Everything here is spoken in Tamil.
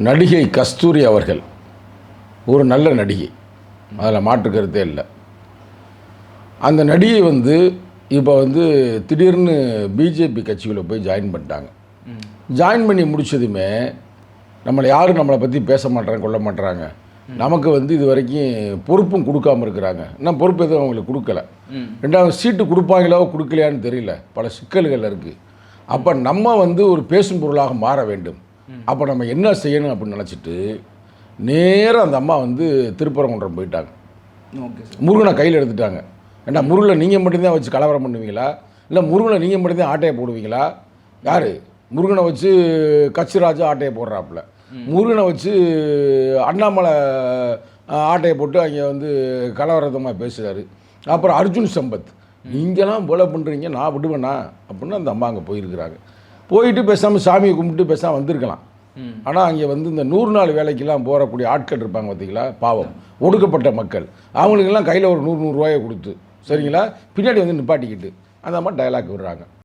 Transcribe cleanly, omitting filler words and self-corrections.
நடிகை கஸ்தூரி அவர்கள் ஒரு நல்ல நடிகை, அதில் மாற்று கருத்தே இல்லை. அந்த நடிகை இப்போ திடீர்னு பிஜேபி கட்சிகளை போய் ஜாயின் பண்ணிட்டாங்க. ஜாயின் பண்ணி முடித்ததுமே நம்மளை பற்றி பேச மாட்டாங்க, கொள்ள மாட்டுறாங்க. நமக்கு இது வரைக்கும் பொறுப்பும் கொடுக்காமல் இருக்கிறாங்க. இன்னும் பொறுப்பு எதுவும் அவங்களுக்கு கொடுக்கல. ரெண்டாவது சீட்டு கொடுப்பாங்களோ கொடுக்கலையான்னு தெரியல, பல சிக்கல்கள் இருக்குது. அப்போ நம்ம ஒரு பேசும் பொருளாக மாற வேண்டும். அப்போ நம்ம என்ன செய்யணும் அப்படின்னு நினச்சிட்டு நேராக அந்த அம்மா திருப்பரங்குன்றம் போயிட்டாங்க. முருகனை கையில் எடுத்துட்டாங்க. ஏன்னா முருகனை நீங்கள் மட்டும்தான் வச்சு கலவரம் பண்ணுவீங்களா, இல்லை முருகனை நீங்கள் மட்டும்தான் ஆட்டையை போடுவீங்களா? யார் முருகனை வச்சு கட்சிராஜா ஆட்டையை போடுறாப்புல, முருகனை வச்சு அண்ணாமலை ஆட்டையை போட்டு அங்கே கலவரத்தமாக பேசுகிறாரு. அப்புறம் அர்ஜுன் சம்பத், நீங்களாம் போல பண்ணுறீங்க, நான் விடுவேண்ணா அப்படின்னு அந்த அம்மா அங்கே போயிருக்கிறாங்க. போயிட்டு பேசாமல் சாமியை கும்பிட்டு பேசாமல் வந்திருக்கலாம். ஆனால் அங்கே இந்த 100 நாள் வேலைக்கெல்லாம் போகக்கூடிய ஆட்கள் இருப்பாங்க பார்த்தீங்களா, பாவம் ஒடுக்கப்பட்ட மக்கள், அவங்களுக்கெல்லாம் கையில் ஒரு 100 ரூபாயை கொடுத்து சரிங்களா பின்னாடி நிப்பாட்டிக்கிட்டு அந்த அம்மா டயலாக் விடுறாங்க.